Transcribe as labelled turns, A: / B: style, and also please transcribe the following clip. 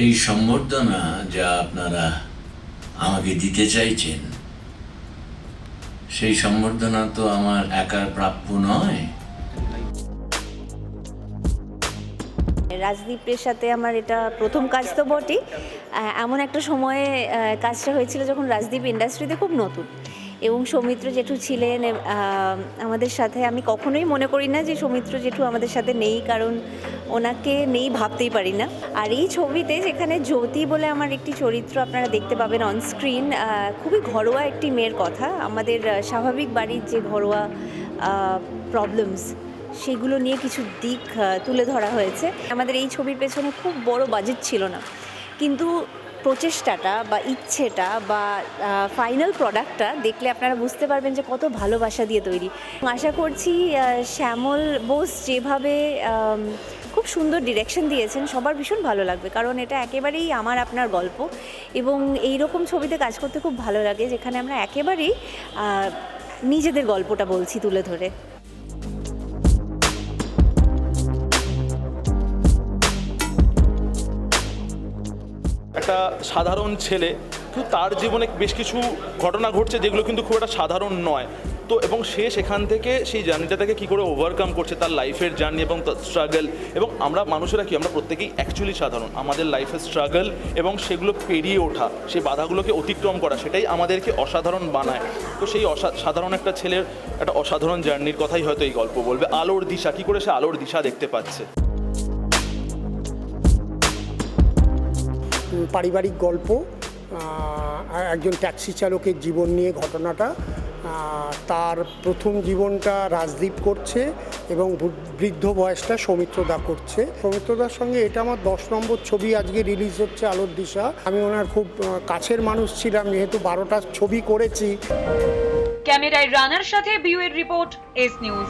A: এই সম্বর্ধনা যা আপনারা আমাকে দিতে চাইছেন, সেই সম্বর্ধনা তো আমার একার প্রাপ্য নয়।
B: রাজদীপের সাথে আমার এটা প্রথম কাজ তো বটেই। এমন একটা সময়ে কাজটা হয়েছিল যখন রাজদীপ ইন্ডাস্ট্রিতে খুব নতুন, এবং সৌমিত্র জেঠু ছিলেন আমাদের সাথে। আমি কখনোই মনে করি না যে সৌমিত্র জেঠু আমাদের সাথে নেই, কারণ ওনাকে নেই ভাবতেই পারি না। আর এই ছবিতে যেখানে জ্যোতি বলে আমার একটি চরিত্র আপনারা দেখতে পাবেন অন স্ক্রিন, খুবই ঘরোয়া একটি মেয়ের কথা, আমাদের স্বাভাবিক বাড়ির যে ঘরোয়া প্রবলেমস, সেগুলো নিয়ে কিছু দিক তুলে ধরা হয়েছে। আমাদের এই ছবির পেছনে খুব বড় বাজেট ছিল না, কিন্তু প্রচেষ্টাটা বা ইচ্ছেটা বা ফাইনাল প্রোডাক্টটা দেখলে আপনারা বুঝতে পারবেন যে কত ভালোবাসা দিয়ে তৈরি। আশা করছি শ্যামল বোস যেভাবে খুব সুন্দর ডিরেকশন দিয়েছেন, সবার ভীষণ ভালো লাগবে, কারণ এটা একেবারেই আমার আপনার গল্প, এবং এই রকম ছবিতে কাজ করতে খুব ভালো লাগে যেখানে আমরা একেবারেই নিজেদের গল্পটা বলছি তুলে ধরে।
C: একটা সাধারণ ছেলে, কিন্তু তার জীবনে বেশ কিছু ঘটনা ঘটছে যেগুলো কিন্তু খুব একটা সাধারণ নয়। তো এবং সে সেখান থেকে সেই জার্নিটা থেকে কী করে ওভারকাম করছে, তার লাইফের জার্নি এবং তার স্ট্রাগল। এবং আমরা মানুষেরা কি, আমরা প্রত্যেকেই অ্যাকচুয়ালি সাধারণ। আমাদের লাইফের স্ট্রাগল এবং সেগুলো পেরিয়ে ওঠা, সেই বাধাগুলোকে অতিক্রম করা, সেটাই আমাদেরকে অসাধারণ বানায়। তো সেই সাধারণ একটা ছেলের একটা অসাধারণ জার্নির কথাই হয়তো এই গল্প বলবে। আলোর দিশা, কী করে সে আলোর দিশা দেখতে পাচ্ছে।
D: পারিবারিক গল্প, একজন ট্যাক্সি চালকের জীবন নিয়ে ঘটনাটা। তার প্রথম জীবনটা রাজদীপ করছে এবং বৃদ্ধ বয়সটা সৌমিত্রদা করছে। সৌমিত্রদার সঙ্গে এটা আমার 10 নম্বর ছবি, আজকে রিলিজ হচ্ছে আলোর দিশা। আমি ওনার খুব কাছের মানুষ ছিলাম, যেহেতু 12টা ছবি করেছি।
E: ক্যামেরায় রানার সাথে বিউয়ের রিপোর্ট, এস নিউজ।